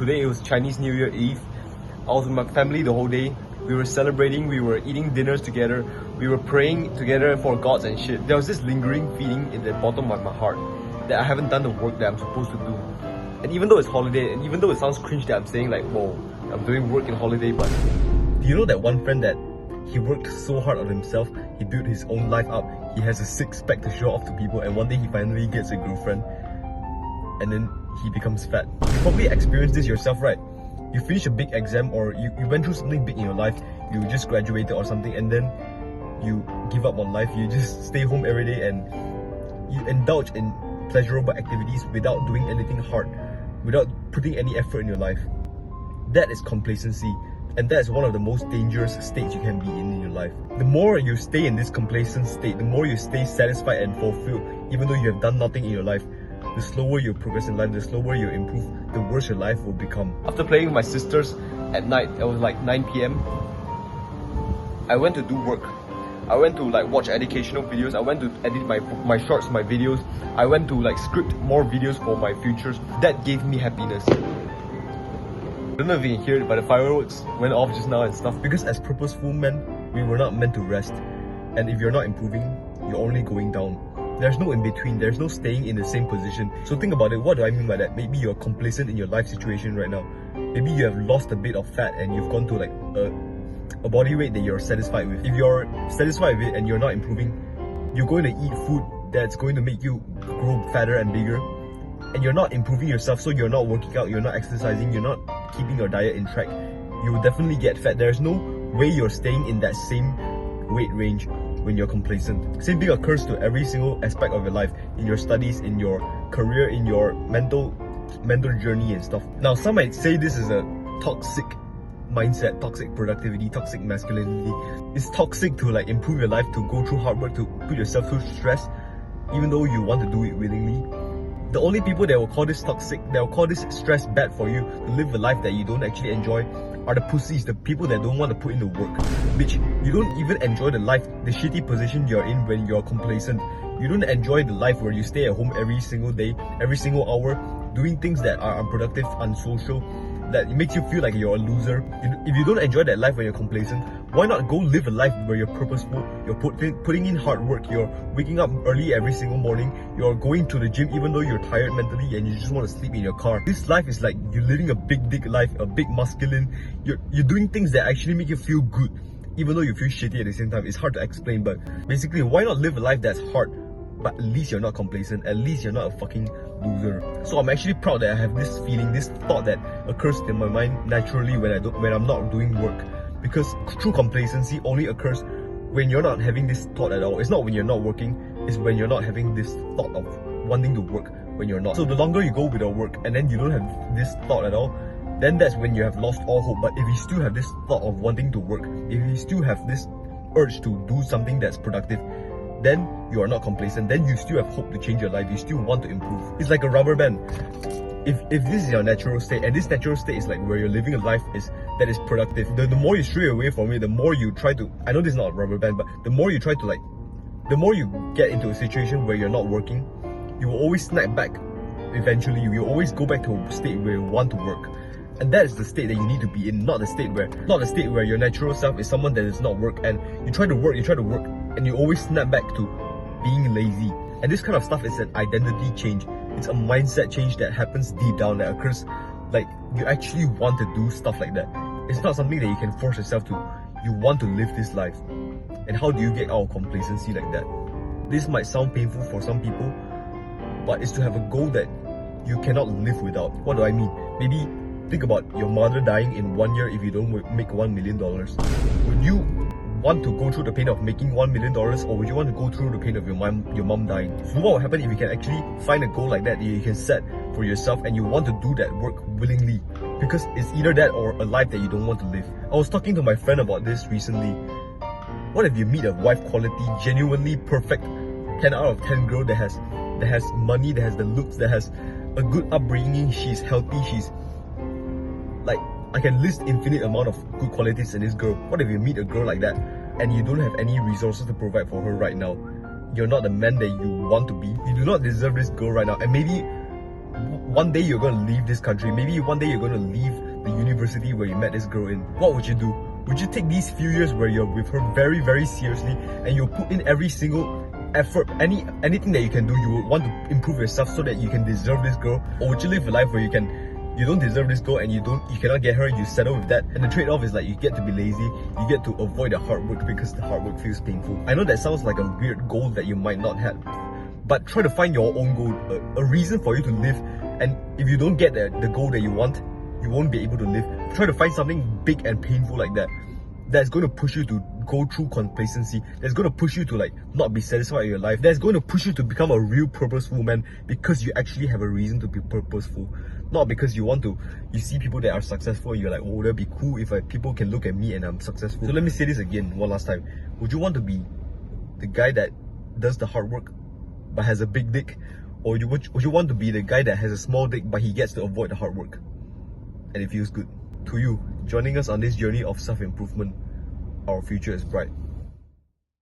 today it was Chinese New Year Eve. I was with my family the whole day. We were celebrating, we were eating dinners together, we were praying together for gods and shit. There was this lingering feeling in the bottom of my heart that I haven't done the work that I'm supposed to do. And even though it's holiday, and even though it sounds cringe that I'm saying like, whoa, I'm doing work in holiday, but do you know that one friend that he worked so hard on himself, he built his own life up, he has a six-pack to show off to people, and one day he finally gets a girlfriend, and then he becomes fat. You probably experienced this yourself, right? You finish a big exam, or you went through something big in your life, you just graduated or something, and then you give up on life, you just stay home every day and you indulge in pleasurable activities without doing anything hard, without putting any effort in your life. That is complacency, and that is one of the most dangerous states you can be in your life. The more you stay in this complacent state, the more you stay satisfied and fulfilled, even though you have done nothing in your life, the slower you progress in life, the slower you improve, the worse your life will become. After playing with my sisters at night, it was like 9 PM, I went to do work. I went to like watch educational videos, I went to edit my shorts, my videos, I went to like script more videos for my futures. That gave me happiness. I don't know if you can hear it, but the fireworks went off just now and stuff. Because as purposeful men, we were not meant to rest. And if you're not improving, you're only going down. There's no in between, there's no staying in the same position. So think about it, what do I mean by that? Maybe you're complacent in your life situation right now. Maybe you have lost a bit of fat and you've gone to like a body weight that you're satisfied with. If you're satisfied with it and you're not improving, you're going to eat food that's going to make you grow fatter and bigger. And you're not improving yourself, so you're not working out, you're not exercising, you're not keeping your diet in track. You will definitely get fat. There's no way you're staying in that same weight range when you're complacent. Same thing occurs to every single aspect of your life, in your studies, in your career, in your mental journey and stuff. Now, some might say this is a toxic mindset, toxic productivity, toxic masculinity. It's toxic to like improve your life, to go through hard work, to put yourself through stress, even though you want to do it willingly. The only people that will call this toxic, that will call this stress bad for you, to live a life that you don't actually enjoy, are the pussies, the people that don't want to put in the work. Bitch, you don't even enjoy the life, the shitty position you're in when you're complacent. You don't enjoy the life where you stay at home every single day, every single hour, doing things that are unproductive, unsocial, that it makes you feel like you're a loser. If you don't enjoy that life when you're complacent, why not go live a life where you're purposeful, you're putting in hard work, you're waking up early every single morning, you're going to the gym even though you're tired mentally and you just want to sleep in your car. This life is like you're living a big dick life, a big masculine. You're doing things that actually make you feel good, even though you feel shitty at the same time. It's hard to explain, but basically, why not live a life that's hard, but at least you're not complacent, at least you're not a fucking loser. So I'm actually proud that I have this feeling, this thought that occurs in my mind naturally when I'm not doing work. Because true complacency only occurs when you're not having this thought at all. It's not when you're not working, it's when you're not having this thought of wanting to work when you're not. So the longer you go without work and then you don't have this thought at all, then that's when you have lost all hope. But if you still have this thought of wanting to work, if you still have this urge to do something that's productive, then you are not complacent, then you still have hope to change your life, you still want to improve. It's like a rubber band. If this is your natural state, and this natural state is like where you're living a life that is productive, the more you stray away from it, the more you try to, I know this is not a rubber band, but the more you try to the more you get into a situation where you're not working, you will always snap back eventually. You will always go back to a state where you want to work. And that is the state that you need to be in, not the state where your natural self is someone that does not work, and you try to work, and you always snap back to being lazy. And this kind of stuff is an identity change. It's a mindset change that happens deep down, that occurs like you actually want to do stuff like that. It's not something that you can force yourself to. You want to live this life. And how do you get out of complacency like that? This might sound painful for some people, but it's to have a goal that you cannot live without. What do I mean? Maybe think about your mother dying in 1 year if you don't make $1 million. Would you want to go through the pain of making $1 million, or would you want to go through the pain of your mom dying? So what will happen if you can actually find a goal like that you can set for yourself and you want to do that work willingly? Because it's either that or a life that you don't want to live. I was talking to my friend about this recently. What if you meet a wife quality, genuinely perfect 10 out of 10 girl that has money, that has the looks, that has a good upbringing, she's healthy, she's like, I can list infinite amount of good qualities in this girl. What if you meet a girl like that and you don't have any resources to provide for her right now? You're not the man that you want to be. You do not deserve this girl right now. And maybe one day you're gonna leave this country, maybe one day you're gonna leave the university where you met this girl in, what would you do? Would you take these few years where you're with her very, very seriously and you'll put in every single effort, anything that you can do, you would want to improve yourself so that you can deserve this girl? Or would you live a life where you don't deserve this girl and you cannot get her, you settle with that, and the trade-off is like you get to be lazy, you get to avoid the hard work because the hard work feels painful. I know that sounds like a weird goal that you might not have, but try to find your own goal, a reason for you to live. And if you don't get the goal that you want, you won't be able to live. Try to find something big and painful like that, that's going to push you to go through complacency, that's going to push you to like not be satisfied with your life, that's going to push you to become a real purposeful man, because you actually have a reason to be purposeful, not because you see people that are successful, you're like, oh, that'd be cool if people can look at me and I'm successful. So let me say this again one last time. Would you want to be the guy that does the hard work but has a big dick, or would you want to be the guy that has a small dick but he gets to avoid the hard work and it feels good? To you, joining us on this journey of self-improvement, our future is bright.